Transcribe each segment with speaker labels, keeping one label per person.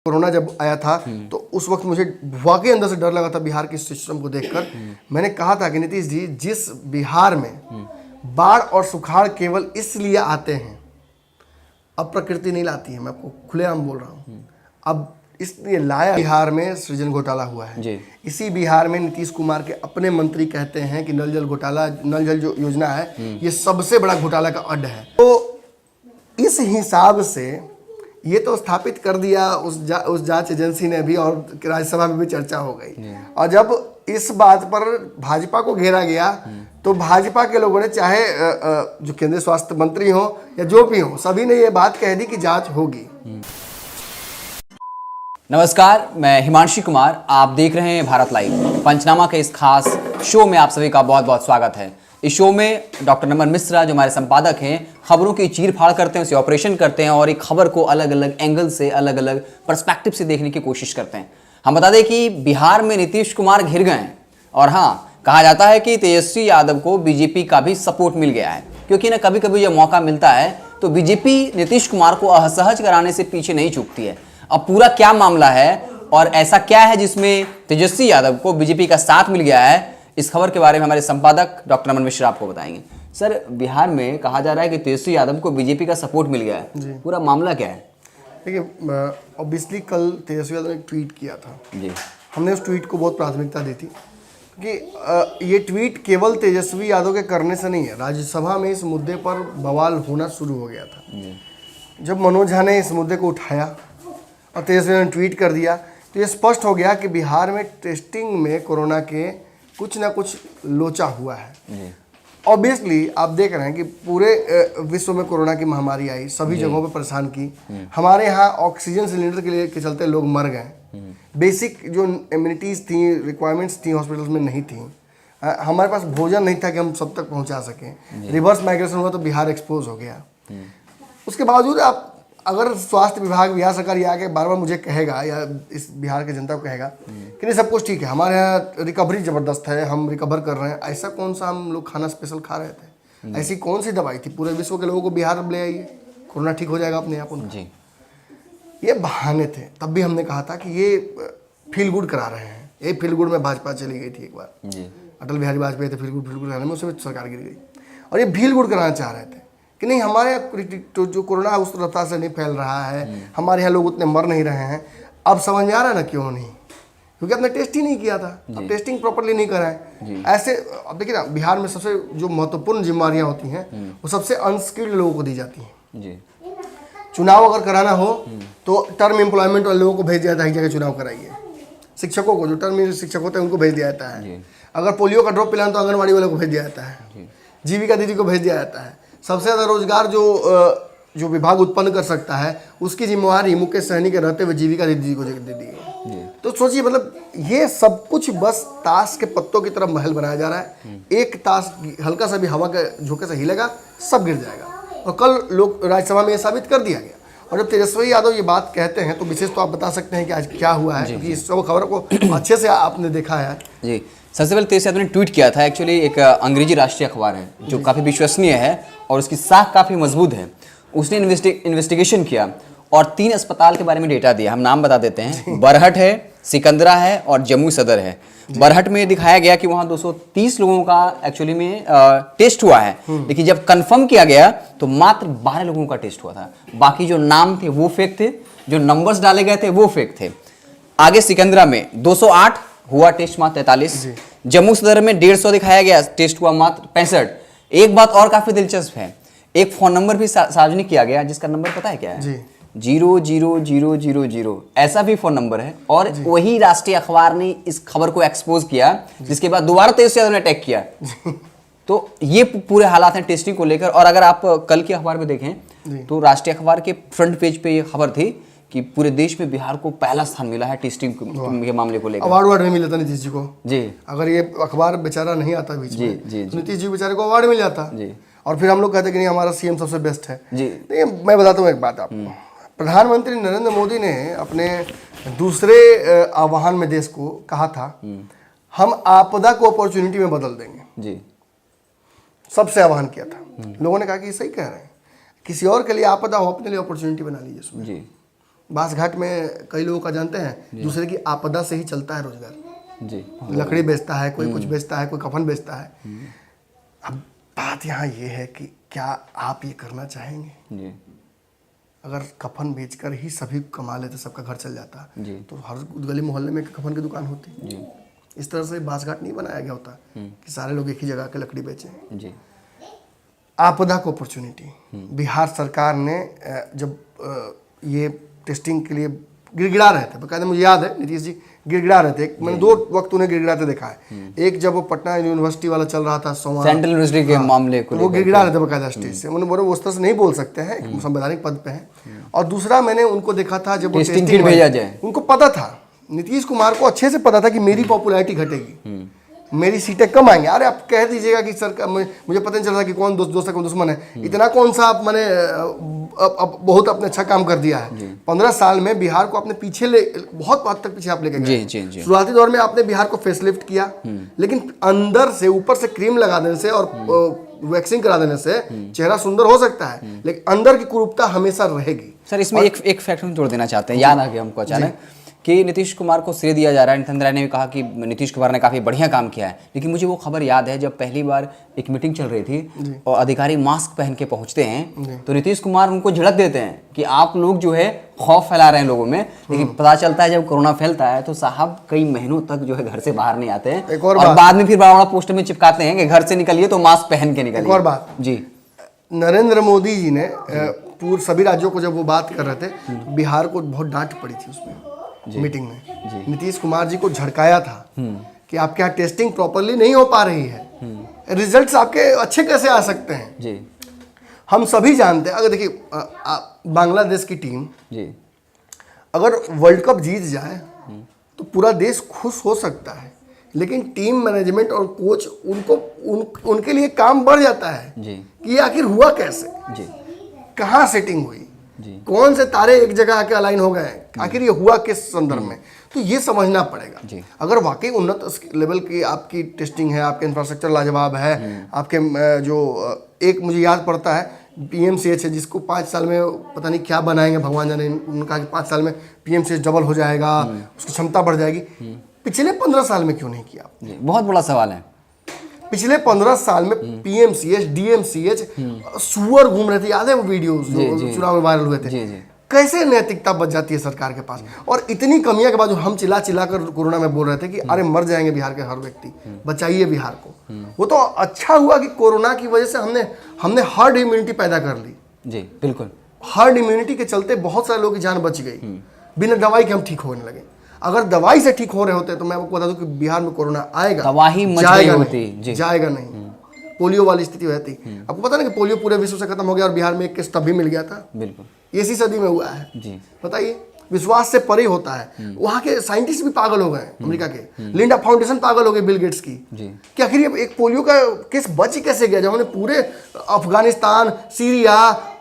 Speaker 1: Corona जब आया था तो उस वक्त मुझे वाकई अंदर से डर लगा था बिहार के सिस्टम को देखकर। मैंने कहा था कि नीतीश जी, जिस बिहार में बाढ़ और सुखाड़ केवल इसलिए आते हैं, अब प्रकृति नहीं लाती है, मैं आपको खुलेआम बोल रहा हूँ, अब इसलिए लाया। बिहार में सृजन घोटाला हुआ है जी। इसी बिहार में नीतीश कुमार के अपने मंत्री कहते हैं कि नल जल घोटाला, नल जल जो योजना है ये सबसे बड़ा घोटाला का अड्ड है। तो इस हिसाब से ये तो स्थापित कर दिया उस जांच एजेंसी ने भी, और राज्यसभा में भी चर्चा हो गई। और जब इस बात पर भाजपा को घेरा गया तो भाजपा के लोगों ने, चाहे जो केंद्रीय स्वास्थ्य मंत्री हो या जो भी हो, सभी ने ये बात कह दी कि जांच होगी।
Speaker 2: नमस्कार, मैं हिमांशी कुमार, आप देख रहे हैं भारत लाइव। पंचनामा के इस खास शो में आप सभी का बहुत बहुत स्वागत है। इस शो में डॉक्टर नमन मिश्रा, जो हमारे संपादक हैं, खबरों की चीर फाड़ करते हैं, उसे ऑपरेशन करते हैं और एक खबर को अलग अलग एंगल से, अलग अलग पर्सपेक्टिव से देखने की कोशिश करते हैं। हम बता दें कि बिहार में नीतीश कुमार घिर गए हैं और हाँ, कहा जाता है कि तेजस्वी यादव को बीजेपी का भी सपोर्ट मिल गया है, क्योंकि ना कभी कभी जब मौका मिलता है तो बीजेपी नीतीश कुमार को असहज कराने से पीछे नहीं चूकती है। अब पूरा क्या मामला है और ऐसा क्या है जिसमें तेजस्वी यादव को बीजेपी का साथ मिल गया है, इस खबर के बारे में हमारे संपादक डॉक्टर नमन मिश्रा आपको बताएंगे। सर, बिहार में कहा जा रहा है कि तेजस्वी यादव को बीजेपी का सपोर्ट मिल गया है, पूरा मामला क्या है?
Speaker 1: देखिए, ऑब्वियसली कल तेजस्वी यादव ने ट्वीट किया था
Speaker 2: जी।
Speaker 1: हमने उस ट्वीट को बहुत प्राथमिकता दी थी, क्योंकि ये ट्वीट केवल तेजस्वी यादव के करने से नहीं है, राज्यसभा में इस मुद्दे पर बवाल होना शुरू हो गया था। जब मनोज झा ने इस मुद्दे को उठाया और तेजस्वी ने ट्वीट कर दिया तो ये स्पष्ट हो गया कि बिहार में टेस्टिंग में कोरोना के कुछ ना कुछ लोचा हुआ है। ऑब्वियसली आप देख रहे हैं कि पूरे विश्व में कोरोना की महामारी आई, सभी जगहों पे परेशान की। हमारे यहाँ ऑक्सीजन सिलेंडर के चलते लोग मर गए। बेसिक जो इम्यूनिटीज़ थी, रिक्वायरमेंट्स थी, हॉस्पिटल्स में नहीं थी। हमारे पास भोजन नहीं था कि हम सब तक पहुँचा सकें। रिवर्स माइग्रेशन हुआ तो बिहार एक्सपोज हो गया। उसके बावजूद आप अगर स्वास्थ्य विभाग, बिहार सरकार ये आके बार बार मुझे कहेगा या इस बिहार के जनता को कहेगा कि नहीं सब कुछ ठीक है, हमारे यहाँ रिकवरी ज़बरदस्त है, हम रिकवर कर रहे हैं, ऐसा कौन सा हम लोग खाना स्पेशल खा रहे थे? ऐसी कौन सी दवाई थी? पूरे विश्व के लोगों को बिहार में ले आइए, कोरोना ठीक हो जाएगा अपने आप उनका। जी, ये बहाने थे। तब भी हमने कहा था कि ये फील गुड करा रहे हैं। ये फील गुड में भाजपा चली गई थी एक बार, अटल बिहारी वाजपेयी थे, फील गुड कराने में, उसमें सरकार गिर गई। और ये फील गुड कराना चाह रहे थे कि नहीं, हमारे यहाँ जो कोरोना उस रफ्तार से नहीं फैल रहा है, हमारे यहाँ लोग उतने मर नहीं रहे हैं। अब समझ में आ रहा है ना क्यों नहीं? क्योंकि आपने टेस्ट ही नहीं किया था, अब टेस्टिंग प्रॉपर्ली नहीं कराए। ऐसे अब देखिए ना, बिहार में सबसे जो महत्वपूर्ण जिम्मेदारियाँ होती हैं वो सबसे अनस्किल्ड लोगों को दी जाती हैं। चुनाव अगर कराना हो तो टर्म एम्प्लॉयमेंट वाले लोगों को भेज दिया जाता है, जगह चुनाव कराइए। शिक्षकों को, जो टर्म शिक्षक होते हैं, उनको भेज दिया जाता है। अगर पोलियो का ड्रॉप पिलाना तो आंगनबाड़ी वालों को भेज दिया जाता है, जीविका दीदी को भेज दिया जाता है। सबसे ज़्यादा रोजगार जो विभाग उत्पन्न कर सकता है उसकी जिम्मेवारी मुकेश सहनी के रहते हुए जीविका दीदी को दे दी है। तो सोचिए, मतलब ये सब कुछ बस ताश के पत्तों की तरह महल बनाया जा रहा है। एक ताश हल्का सा भी हवा के झोंके से हिलेगा, सब गिर जाएगा। और कल लोग राज्यसभा में ये साबित कर दिया गया। और जब तेजस्वी यादव ये बात कहते हैं तो विशेष तो आप बता सकते हैं कि आज क्या हुआ है, क्योंकि इस सब खबर को अच्छे से आपने देखा है। जी,
Speaker 2: सबसे पहले तेजस्वी यादव ने ट्वीट किया था। एक्चुअली एक अंग्रेजी राष्ट्रीय अखबार है जो काफ़ी विश्वसनीय है और उसकी साख काफ़ी मजबूत है। उसने इन्वेस्टिगेशन किया और 3 अस्पताल के बारे में डेटा दिया। हम नाम बता देते हैं, बरहट है, सिकंदरा है और जम्मू सदर है। बरहट में दिखाया गया कि वहाँ 230 लोगों का एक्चुअली में टेस्ट हुआ है, लेकिन जब कंफर्म किया गया तो मात्र 12 लोगों का टेस्ट हुआ था। बाकी जो नाम थे वो फेक थे, जो नंबर्स डाले गए थे वो फेक थे। आगे सिकंदरा में 208 हुआ टेस्ट, मात्र 43। जम्मू सदर में 150 दिखाया गया, टेस्ट हुआ मात्र 65। एक बात और काफी दिलचस्प है, एक फोन नंबर भी सार्वजनिक किया गया, जिसका नंबर पता है क्या है? 00000। ऐसा भी फोन नंबर है और वही राष्ट्रीय अखबार ने इस खबर को एक्सपोज किया, जिसके बाद दोबारा तेजस्वी यादव ने अटैक किया। तो ये पूरे हालात हैं टेस्टिंग को लेकर। और अगर आप कल के अखबार में देखें तो राष्ट्रीय अखबार के फ्रंट पेज पे ये खबर थी कि पूरे देश में बिहार को पहला स्थान मिला है टेस्टिंग के मामले को लेकर।
Speaker 1: अवार्ड नहीं मिला था नीतीश जी को।
Speaker 2: जी,
Speaker 1: अगर ये अखबार बेचारा नहीं आता बीच में तो नीतीश जी बेचारे को अवार्ड मिल जाता। जी, और फिर हम लोग कहते कि नहीं, हमारा सीएम सबसे बेस्ट है। जी, नहीं, मैं बताता हूँ एक बात आपको। प्रधानमंत्री नरेंद्र मोदी ने अपने दूसरे आह्वान में देश को कहा था, हम आपदा को अपॉर्चुनिटी में बदल देंगे। जी, सबसे आह्वान किया था। लोगों ने कहा कि सही कह रहे हैं, किसी और के लिए आपदा हो, अपने लिए अपॉर्चुनिटी बना लीजिए। जी, बांसघाट में कई लोगों का जानते हैं दूसरे की आपदा से ही चलता है रोजगार।
Speaker 2: जी
Speaker 1: लकड़ी बेचता है, कोई कुछ बेचता है, कोई कफन बेचता है। अब बात यहाँ ये है कि क्या आप ये करना चाहेंगे?
Speaker 2: जी
Speaker 1: अगर कफन बेचकर ही सभी कमा लेते, सबका घर चल जाता,
Speaker 2: जी
Speaker 1: तो हर गली मोहल्ले में एक कफन की दुकान होती।
Speaker 2: जी
Speaker 1: इस तरह से बांसघाट नहीं बनाया गया होता कि सारे लोग एक ही जगह के लकड़ी बेचें।
Speaker 2: जी
Speaker 1: आपदा को अपॉर्चुनिटी, बिहार सरकार ने जब ये टेस्टिंग के लिए गिड़गिड़ा रहे थे, बकायदा मुझे याद है नीतीश जी गिड़गिड़ा रहे थे। मैंने 2 वक्त उन्हें गिड़गिड़ाते देखा है। एक जब वो पटना यूनिवर्सिटी वाला चल रहा था,
Speaker 2: सेंट्रल यूनिवर्सिटी के मामले को
Speaker 1: तो वो गिड़गिड़ा रहे थे बकायदा स्टेज से। उन्होंने बोले वो उस तरह से नहीं बोल सकते हैं, एक संवैधानिक पद पे हैं। और दूसरा मैंने उनको देखा था जब वो
Speaker 2: टेस्टिंग
Speaker 1: टेस्टिंग
Speaker 2: किट भेजा जाए,
Speaker 1: उनको पता था, नीतीश कुमार को अच्छे से पता था कि मेरी पॉपुलैरिटी घटेगी, मेरी सीटें कम आएंगी। अरे आप कह दीजिएगा कि सर मुझे पता नहीं चल रहा कि कौन दोस्त है कौन दुश्मन है, इतना कौन सा आप मैंने अब बहुत अपने अच्छा काम कर दिया है। 15 साल में बिहार को आपने पीछे बहुत हद तक पीछे आप लेके गए।
Speaker 2: जी
Speaker 1: शुरुआती दौर में आपने बिहार को फेसलिफ्ट किया, लेकिन अंदर से ऊपर से क्रीम लगा देने से और वैक्सिंग करा देने से चेहरा सुंदर हो सकता है, लेकिन अंदर की कुरूपता हमेशा रहेगी।
Speaker 2: सर इसमें एक फैक्ट हम जोड़ देना चाहते हैं, याद आ गया हमको अचानक कि नीतीश कुमार को श्रेय दिया जा रहा है। नित्यानंद राय ने भी कहा कि नीतीश कुमार ने काफ़ी बढ़िया काम किया है, लेकिन मुझे वो खबर याद है जब पहली बार एक मीटिंग चल रही थी और अधिकारी मास्क पहन के पहुंचते हैं तो नीतीश कुमार उनको झिड़क देते हैं कि आप लोग जो है खौफ फैला रहे हैं लोगों में। लेकिन पता चलता है जब कोरोना फैलता है तो साहब कई महीनों तक जो है घर से बाहर नहीं आते हैं और बाद में फिर बड़ा बड़ा पोस्टर में चिपकाते हैं कि घर से निकलिए तो मास्क पहन के निकलिए।
Speaker 1: एक और बात,
Speaker 2: जी
Speaker 1: नरेंद्र मोदी जी ने पूर्व सभी राज्यों को जब वो बात कर रहे थे, बिहार को बहुत डांट पड़ी थी उसमें मीटिंग में। नीतीश कुमार जी को झड़काया था कि आपके यहाँ टेस्टिंग प्रॉपरली नहीं हो पा रही है, रिजल्ट्स आपके अच्छे कैसे आ सकते हैं।
Speaker 2: जी
Speaker 1: हम सभी जानते हैं, अगर देखिए बांग्लादेश की टीम
Speaker 2: जी
Speaker 1: अगर वर्ल्ड कप जीत जाए तो पूरा देश खुश हो सकता है, लेकिन टीम मैनेजमेंट और कोच उनके लिए काम बढ़ जाता है
Speaker 2: जी
Speaker 1: कि ये आखिर हुआ कैसे,
Speaker 2: जी
Speaker 1: कहाँ सेटिंग हुई,
Speaker 2: जी
Speaker 1: कौन से तारे एक जगह आके अलाइन हो गए, आखिर ये हुआ किस संदर्भ में, तो ये समझना पड़ेगा।
Speaker 2: जी।
Speaker 1: अगर वाकई उन्नत लेवल की आपकी टेस्टिंग है, आपके इंफ्रास्ट्रक्चर लाजवाब है, आपके जो एक मुझे याद पड़ता है PMCH है जिसको 5 साल में पता नहीं क्या बनाएंगे भगवान जाने, उन्होंने कहा कि 5 साल में PMCH डबल हो जाएगा, उसकी क्षमता बढ़ जाएगी। पिछले 15 साल में क्यों नहीं किया?
Speaker 2: जी बहुत बड़ा सवाल है।
Speaker 1: पिछले 15 साल में PMCH DMCH सुअर घूम रहे थे, याद है वो वीडियोस जो चुनाव में वायरल हुए थे।
Speaker 2: जी जी
Speaker 1: कैसे नैतिकता बच जाती है सरकार के पास? और इतनी कमियां के बाद हम चिल्ला कर कोरोना में बोल रहे थे कि अरे मर जाएंगे बिहार के हर व्यक्ति, बचाइए बिहार को। वो तो अच्छा हुआ कि कोरोना की वजह से हमने हर्ड इम्यूनिटी पैदा कर ली।
Speaker 2: जी बिल्कुल,
Speaker 1: हर्ड इम्यूनिटी के चलते बहुत सारे लोगों की जान बच गई, बिना दवाई के हम ठीक होने लगे। अगर दवाई से ठीक हो रहे होते तो मैं आपको बता दूं कि बिहार में कोरोना आएगा,
Speaker 2: तबाही मच गई
Speaker 1: जाएगा
Speaker 2: होती।
Speaker 1: नहीं, जाएगा नहीं। पोलियो वाली स्थिति रहती। आपको पता ना कि पोलियो पूरे विश्व से खत्म हो गया और बिहार में एक केस तब भी मिल गया था,
Speaker 2: बिल्कुल
Speaker 1: इसी सदी में हुआ है।
Speaker 2: जी
Speaker 1: बताइए, विश्वास से परे होता है। वहाँ के साइंटिस्ट भी पागल हो गए, अमेरिका के लिंडा फाउंडेशन पागल हो गई बिल गेट्स की
Speaker 2: जी
Speaker 1: कि आखिर ये एक पोलियो का केस बच कैसे गया, जब हमने पूरे अफगानिस्तान, सीरिया,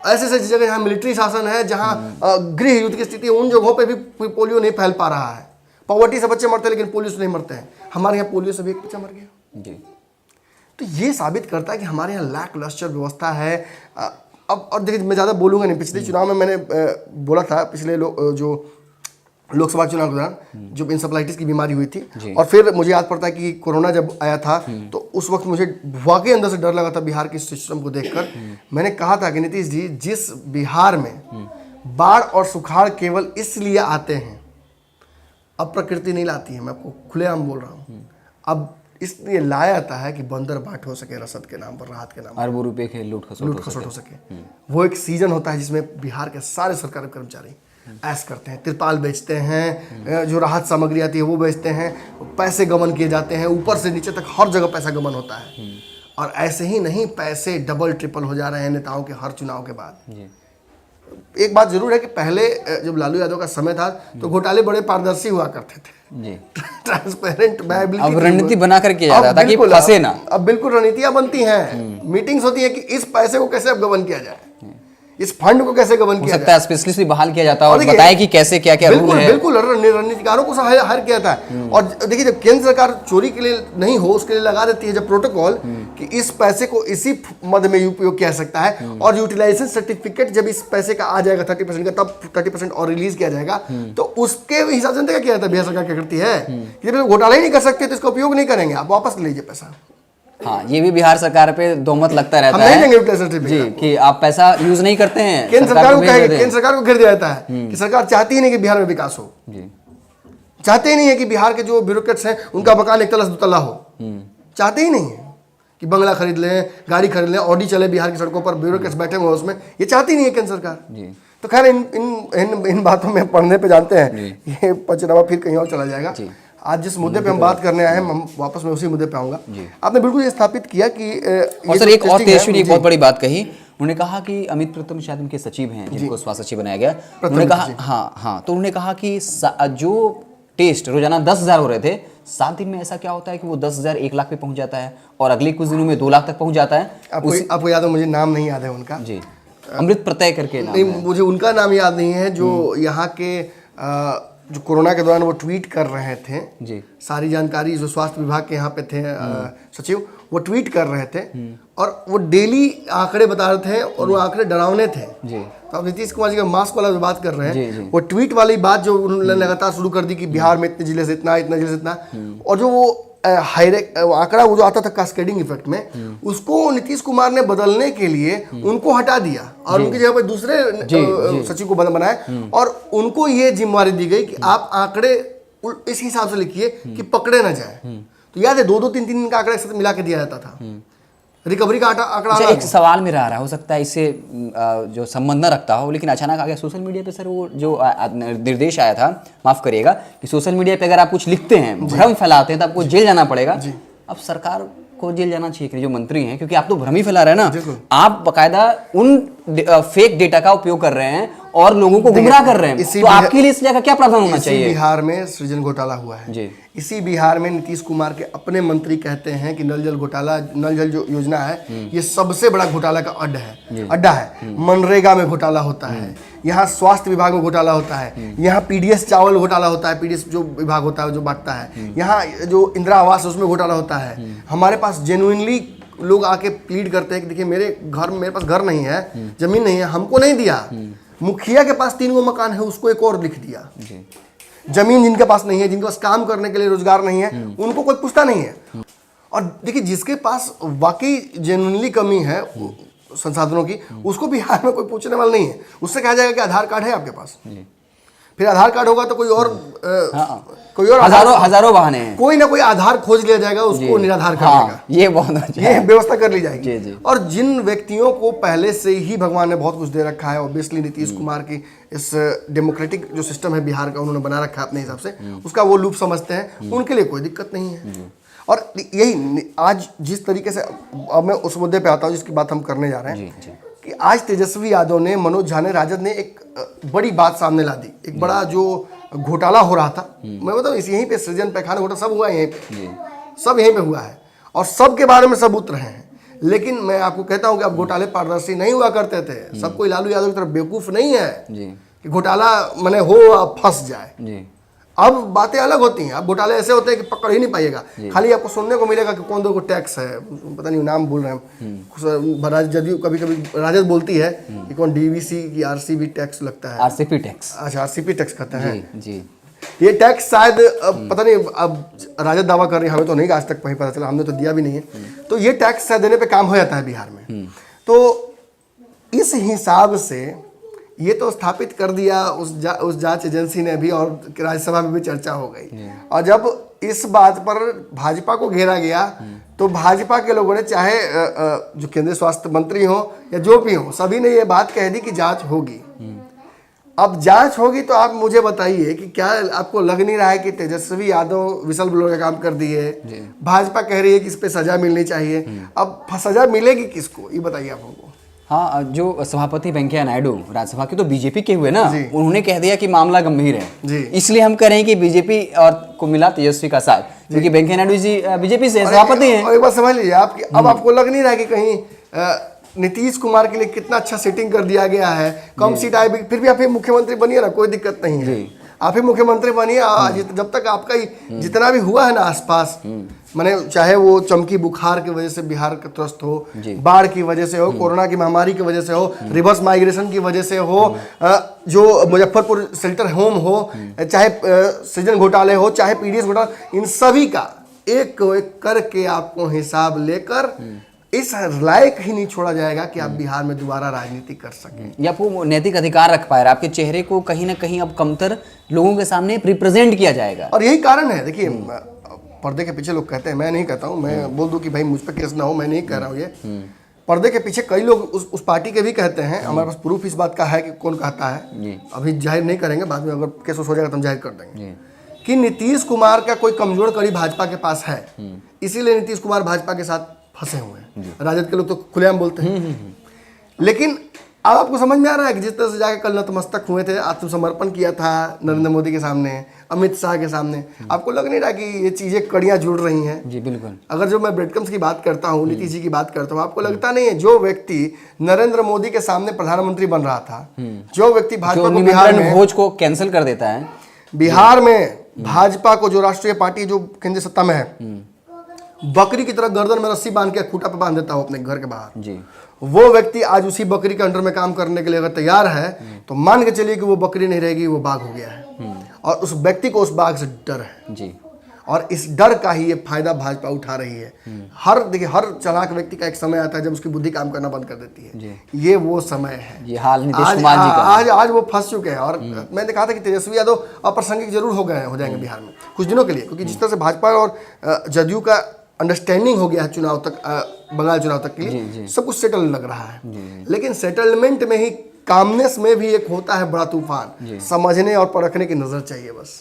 Speaker 1: ऐसे ऐसे जगह जहाँ मिलिट्री शासन है, जहाँ गृह युद्ध की स्थिति है, उन जगहों पे भी पोलियो नहीं फैल पा रहा है। पॉवर्टी से बच्चे मरते हैं लेकिन पोलियो से नहीं मरते हैं। हमारे यहाँ पोलियो से भी एक बच्चा मर गया।
Speaker 2: जी
Speaker 1: तो ये साबित करता है कि हमारे यहाँ लैक लस्टर व्यवस्था है। अब और देखिए, मैं ज़्यादा बोलूँगा नहीं। पिछले चुनाव में मैंने बोला था, पिछले जो लोकसभा चुनाव के दौरान जो इंसेफ्लाइटिस की बीमारी हुई थी, और फिर मुझे याद पड़ता है कि कोरोना जब आया था तो उस वक्त मुझे वाकई अंदर से डर लगा था बिहार के सिस्टम को देखकर। मैंने कहा था कि नीतीश जी, जिस बिहार में बाढ़ और सुखाड़ केवल इसलिए आते हैं, अब प्रकृति नहीं लाती है, मैं आपको खुलेआम बोल रहा हूँ, अब इसलिए लाया जाता है कि बंदर बाट हो सके रसद के नाम पर, राहत के नाम पर,
Speaker 2: अरबों रुपए के लूट खसोट
Speaker 1: हो सके। वो एक सीजन होता है जिसमें बिहार के सारे सरकारी कर्मचारी ऐश करते हैं, तिरपाल बेचते हैं, जो राहत सामग्री आती है वो बेचते हैं, पैसे गबन किए जाते हैं, ऊपर से नीचे तक हर जगह पैसा गबन होता है। और ऐसे ही नहीं, पैसे डबल ट्रिपल हो जा रहे हैं नेताओं के हर चुनाव के बाद। एक बात जरूर है कि पहले जब लालू यादव का समय था तो घोटाले बड़े पारदर्शी हुआ करते थे जी, ट्रांसपेरेंट,
Speaker 2: अब रणनीति बना करके जा रहा था कि फंसे ना।
Speaker 1: अब बिल्कुल रणनीतियां बनती हैं, मीटिंग्स होती है कि इस पैसे को कैसे अब गबन किया जाए, इस फंड को कैसे गवर्न
Speaker 2: हो
Speaker 1: किया
Speaker 2: सकता है स्पेशलिस्ट भी बहाल किया जाता है और
Speaker 1: देखिए,
Speaker 2: बताएं कि कैसे क्या क्या रूल है।
Speaker 1: बिल्कुल रणनीतिकारों को हायर किया जाता है। और देखिए, जब केंद्र सरकार चोरी के लिए नहीं हो उसके लिए लगा देती है जब प्रोटोकॉल कि इस पैसे को इसी मद में उपयोग किया सकता है, और यूटिलाइजेशन सर्टिफिकेट जब इस पैसे का आ जाएगा 30% का, तब 30% और रिलीज किया जाएगा, तो उसके हिसाब से क्या जाता है। बिहार सरकार क्या करती है कि जब घोटाला ही नहीं कर सकते तो इसका उपयोग नहीं करेंगे, आप वापस ले लीजिए पैसा।
Speaker 2: हाँ, ये भी बिहार सरकार पे दोमत लगता रहता
Speaker 1: हम नहीं
Speaker 2: है
Speaker 1: देंगे यूटिलाइजेशन
Speaker 2: जी
Speaker 1: सर्टिफिकेट।
Speaker 2: कि आप पैसा यूज नहीं करते हैं,
Speaker 1: केंद्र सरकार को
Speaker 2: भेज देते हैं।
Speaker 1: केंद्र सरकार को घेर दिया जाता है कि सरकार चाहती ही नहीं कि बिहार में विकास हो,
Speaker 2: जी
Speaker 1: चाहते ही नहीं है कि बिहार के जो ब्यूरोक्रेट्स हैं उनका मकान एक तला से 2 तला हो, चाहते ही नहीं है कि बंगला खरीद लें, गाड़ी खरीद लें, ऑडी चले बिहार की सड़कों पर, ब्यूरोक्रेट्स बैठे हुए उसमें, ये चाहती नहीं है केंद्र सरकार।
Speaker 2: जी
Speaker 1: तो खैर इन बातों में पढ़ने पे जानते हैं ये पंचनामा फिर कहीं और चला जाएगा। आज जिस मुद्दे पे हम बात करने आए हैं, हम वापस में उसी मुद्दे पे आऊंगा। आपने बिल्कुल ये स्थापित किया कि
Speaker 2: और सर एक और तेजस्वी ने एक बहुत बड़ी बात कही, उन्होंने कहा कि अमित प्रतम शायद उनके सचिव हैं जिनको स्वास्थ्य सचिव बनाया गया, उन्होंने कहा हाँ, तो उन्होंने कहा कि जो टेस्ट रोजाना 10,000 हो रहे थे, 7 दिन में ऐसा क्या होता है कि वो 10,000 1 लाख पे पहुंच जाता है और अगले कुछ दिनों में 2 लाख तक पहुंच जाता है।
Speaker 1: आपको याद है, मुझे नाम नहीं याद है उनका
Speaker 2: जी, अमृत प्रत्यय करके नाम
Speaker 1: नहीं,
Speaker 2: है।
Speaker 1: मुझे उनका नाम याद नहीं है, जो यहाँ के जो कोरोना के दौरान वो ट्वीट कर रहे थे
Speaker 2: जी,
Speaker 1: सारी जानकारी, जो स्वास्थ्य विभाग के यहाँ पे थे सचिव, वो ट्वीट कर रहे थे और वो डेली आंकड़े बता रहे थे और वो आंकड़े डरावने थे
Speaker 2: जी।
Speaker 1: तो अब नीतीश कुमार जी का मास्क वाला जो बात कर रहे
Speaker 2: जी,
Speaker 1: हैं,
Speaker 2: जी।
Speaker 1: वो ट्वीट वाली बात जो उन्होंने लगातार शुरू कर दी कि बिहार में इतने जिले से इतना, इतना जिले से इतना, और जो वो आंकड़ा वो जो आता था कास्केडिंग इफेक्ट में, उसको नीतीश कुमार ने बदलने के लिए उनको हटा दिया और उनकी जगह पर दूसरे सचिव को बनाए और उनको ये जिम्मेवारी दी गई कि आप आंकड़े इस हिसाब से लिखिए कि पकड़े ना जाए। तो याद है 2-2, 3-3 दिन का आंकड़ा एक साथ मिला के दिया जाता था। रिकवरी का आंकड़ा
Speaker 2: अच्छा, एक सवाल मेरा आ रहा है, हो सकता है इससे जो संबंध न रखता हो, लेकिन अचानक आ गया सोशल मीडिया पे सर, वो जो निर्देश आया था, माफ करिएगा, कि सोशल मीडिया पे अगर आप कुछ लिखते हैं, भ्रम फैलाते हैं, तो आपको जेल जाना पड़ेगा। अब सरकार को जेल जाना चाहिए कि जो मंत्री हैं, क्योंकि आप तो भ्रम ही फैला रहे हैं ना, आप बकायदा उन फेक डेटा का उपयोग कर रहे हैं और लोगों को गुमराह कर रहे हैं, तो आपके लिए इस जगह क्या प्रावधान होना चाहिए?
Speaker 1: बिहार में सृजन घोटाला हुआ है
Speaker 2: जी।
Speaker 1: इसी बिहार में नीतीश कुमार के अपने मंत्री कहते हैं कि नल जल घोटाला, नल जल जो योजना है, ये सबसे बड़ा घोटाला का अड्डा है। मनरेगा में घोटाला होता है, यहाँ स्वास्थ्य विभाग में घोटाला होता है, यहाँ पीडीएस चावल घोटाला होता है, पीडीएस जो विभाग होता है जो बांटता है, यहाँ जो इंदिरा आवास उसमें घोटाला होता है। हमारे पास जेन्युइनली लोग आके प्लीड करते हैं कि देखिए मेरे पास घर नहीं है, जमीन नहीं है, हमको नहीं दिया। मुखिया के पास 3 गो मकान है, उसको एक और लिख दिया। जमीन जिनके पास नहीं है, जिनके पास काम करने के लिए रोजगार नहीं है, उनको कोई पूछता नहीं है। और देखिए जिसके पास वाकई जेन्युइनली कमी है संसाधनों की, उसको बिहार में कोई पूछने वाला नहीं है। उससे कहा जाएगा कि आधार कार्ड है आपके पास, फिर आधार कार्ड होगा तो कोई और
Speaker 2: हजारों बहाने हैं,
Speaker 1: कोई ना कोई आधार खोज लिया जाएगा, उसको निराधार कर देगा।
Speaker 2: ये बहुत अच्छा
Speaker 1: ये व्यवस्था कर ली जाएगी।
Speaker 2: जी।
Speaker 1: और जिन व्यक्तियों को पहले से ही भगवान ने बहुत कुछ दे रखा है, ऑब्वियसली नीतीश कुमार की इस डेमोक्रेटिक जो सिस्टम है बिहार का, उन्होंने बना रखा है अपने हिसाब से, उसका वो लूप समझते हैं, उनके लिए कोई दिक्कत नहीं है। और यही आज जिस तरीके से, अब मैं उस मुद्दे पे आता हूँ जिसकी बात हम करने जा रहे हैं, कि आज तेजस्वी यादव ने, मनोज झा ने, राजद ने एक बड़ी बात सामने ला दी। एक बड़ा जो घोटाला हो रहा था, मैं बताऊँ यहीं पे सृजन पैखाना घोटाला सब हुआ है, यहीं पे सब यहीं पे हुआ है और सब के बारे में सबूत रहे हैं। लेकिन मैं आपको कहता हूं कि अब घोटाले पारदर्शी नहीं हुआ करते थे। सब कोई लालू यादव की तरफ बेवकूफ नहीं है कि घोटाला मने हो और फंस जाए। अब बातें अलग होती हैं। अब घोटाले ऐसे होते हैं कि पकड़ ही नहीं पाइएगा। खाली आपको सुनने को मिलेगा कि कौन दो को टैक्स है, पता नहीं नाम बोल रहे हैं, जदयू कभी कभी राजद बोलती है कि कौन डीवीसी की आरसीबी टैक्स लगता है,
Speaker 2: आरसीपी टैक्स।
Speaker 1: अच्छा, आरसीपी टैक्स कहते हैं
Speaker 2: जी।
Speaker 1: ये टैक्स शायद पता नहीं, अब राजद दावा कर रही है, हमें तो नहीं आज तक वही पता चला, हमने तो दिया भी नहीं है। तो ये टैक्स शायद देने पे काम हो जाता है बिहार में। तो इस हिसाब से ये तो स्थापित कर दिया उस जांच एजेंसी ने भी, और राज्यसभा में भी चर्चा हो गई। और जब इस बात पर भाजपा को घेरा गया तो भाजपा के लोगों ने, चाहे जो केंद्रीय स्वास्थ्य मंत्री हो या जो भी हो, सभी ने ये बात कह दी कि जांच होगी। अब जांच होगी तो आप मुझे बताइए कि क्या आपको लग नहीं रहा है कि तेजस्वी यादव विसल ब्लोअर का काम कर दिए? भाजपा कह रही है कि इस पे सजा मिलनी चाहिए। अब सजा मिलेगी किसको, ये बताइए आप हमको।
Speaker 2: हाँ, जो सभापति वेंकैया नायडू राज्यसभा के तो बीजेपी के हुए ना, उन्होंने कह दिया कि मामला गंभीर है, इसलिए हम कह रहे हैं कि बीजेपी और को मिला तेजस्वी का साथ, क्योंकि वेंकैया नायडू जी बीजेपी से सभापति हैं।
Speaker 1: और एक बात समझ लीजिए आप कि अब आपको लग नहीं रहा है कि कहीं नीतीश कुमार के लिए कितना अच्छा सेटिंग कर दिया गया है, कम सीट आए भी, फिर भी आप ही मुख्यमंत्री बनिए ना, कोई दिक्कत नहीं है, आप ही मुख्यमंत्री बनिए। जब तक आपका जितना भी हुआ है ना आसपास, माने चाहे वो चमकी बुखार की वजह से बिहार का त्रस्त हो, बाढ़ की वजह से हो, कोरोना की महामारी की वजह से हो, रिवर्स माइग्रेशन की वजह से हो, जो मुजफ्फरपुर शेल्टर होम हो, चाहे सृजन घोटाले हो, चाहे पीडीएस घोटाला, इन सभी का एक एक करके आपको हिसाब लेकर इस लायक ही नहीं छोड़ा जाएगा कि आप बिहार में दोबारा राजनीति कर सकें,
Speaker 2: या वो नैतिक अधिकार रख पाए, आपके चेहरे को कहीं ना कहीं अब कमतर लोगों के सामने रिप्रेजेंट किया जाएगा।
Speaker 1: और यही कारण है। देखिए, पर्दे के पीछे लोग कहते हैं, मैं नहीं कहता हूँ, मैं बोल दूं कि भाई मुझ पर केस ना हो, मैं नहीं कह रहा हूँ ये। पर्दे के पीछे कई लोग उस पार्टी के भी कहते हैं, हमारे पास प्रूफ इस बात का है कि कौन कहता है, अभी जाहिर नहीं करेंगे, बाद में अगर केस हो जाएगा तो हम जाहिर कर देंगे कि नीतीश कुमार का कोई कमजोर कड़ी भाजपा के पास है, इसीलिए नीतीश कुमार भाजपा के साथ फंसे हुए हैं। राजद के लोग तो खुलेआम बोलते हैं। लेकिन अब आपको समझ में आ रहा है कि जिस तरह से जाके कल नतमस्तक हुए थे, आत्मसमर्पण किया था नरेंद्र मोदी के सामने, अमित शाह के सामने, आपको लग नहीं रहा कि ये चीजें कड़ियां जुड़ रही हैं?
Speaker 2: जी बिल्कुल।
Speaker 1: अगर जो मैं ब्रेडकम्स की बात करता हूँ, नीतीश जी की बात करता हूँ, आपको लगता नहीं है जो व्यक्ति नरेंद्र मोदी के सामने प्रधानमंत्री बन रहा था, जो व्यक्ति भाजपा को बिहार में
Speaker 2: भोज को कैंसिल कर देता है,
Speaker 1: बिहार में भाजपा को जो राष्ट्रीय पार्टी जो केंद्रीय सत्ता में है, बकरी की तरह गर्दन में रस्सी बांध के खूंटा पे बांध देता हो अपने घर के बाहर
Speaker 2: जी,
Speaker 1: वो व्यक्ति आज उसी बकरी के अंडर में काम करने के लिए अगर तैयार है, तो मान के चलिए कि वो बकरी नहीं रहेगी, वो बाघ हो गया है। और उस व्यक्ति को उस बाघ से डर है
Speaker 2: जी,
Speaker 1: और इस डर का ही ये फायदा भाजपा उठा रही है। देखिए, हर चालाक व्यक्ति का एक समय आता है जब उसकी बुद्धि काम करना बंद कर देती है। ये वो समय है।
Speaker 2: ये हाल नीतीश कुमार जी का
Speaker 1: आज वो फंस चुके हैं। और मैंने कहा था कि तेजस्वी यादव अप्रासंगिक जरूर हो जाएंगे बिहार में कुछ दिनों के लिए, क्योंकि जिस तरह से भाजपा और जदयू का अंडरस्टैंडिंग हो गया है चुनाव तक, बंगाल चुनाव तक के लिए सब कुछ सेटल लग रहा है। लेकिन सेटलमेंट में ही कामनेस में भी एक होता है बड़ा तूफान, समझने और परखने की नजर चाहिए बस।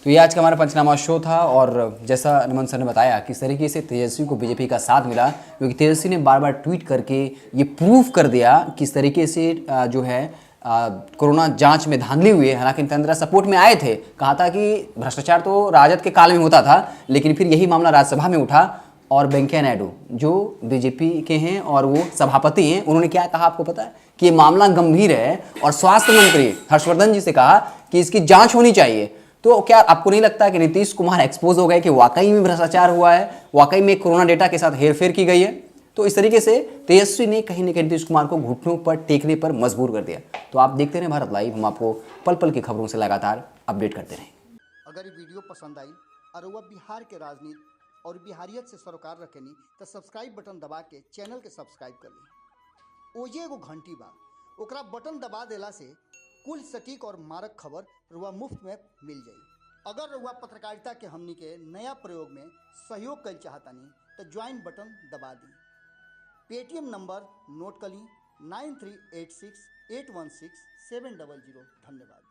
Speaker 2: तो ये आज का हमारा पंचनामा शो था, और जैसा नमन सर ने बताया किस तरीके से तेजस्वी को बीजेपी का साथ मिला, क्योंकि तेजस्वी ने बार बार ट्वीट करके ये प्रूफ कर दिया किस तरीके से जो है कोरोना जांच में धांधली हुई है। हालांकि नित्यानंद सपोर्ट में आए थे, कहा था कि भ्रष्टाचार तो राजद के काल में होता था, लेकिन फिर यही मामला राज्यसभा में उठा और वेंकैया नायडू जो बीजेपी के हैं और वो सभापति हैं, उन्होंने क्या कहा आपको पता है कि ये मामला गंभीर है, और स्वास्थ्य मंत्री हर्षवर्धन जी से कहा कि इसकी जांच होनी चाहिए। तो क्या आपको नहीं लगता कि नीतीश कुमार एक्सपोज हो गए कि वाकई में भ्रष्टाचार हुआ है, वाकई में कोरोना डेटा के साथ हेरफेर की गई है? तो इस तरीके से तेजस्वी ने कहीं ना कहीं नीतीश कुमार को घुटनों पर टेकने पर मजबूर कर दिया। तो आप देखते रहे भारत लाइव, हम आपको पल पल की खबरों से लगातार अपडेट करते रहेंगे।
Speaker 3: अगर ये वीडियो पसंद आई और वह बिहार के राजनीति और बिहारियत से सरोकार रखेनी तो सब्सक्राइब बटन दबा के चैनल के सब्सक्राइब कर ली। ओजे एगो घंटी बा, ओकरा बटन दबा देला से कुल सटीक और मारक खबर रुआ मुफ्त में मिल जाई। अगर रुआ पत्रकारिता के हमनी के नया प्रयोग में सहयोग कर चाहतानी तो ज्वाइन बटन दबा दी। पेटीएम नंबर नोट कर ली 9386816700। धन्यवाद।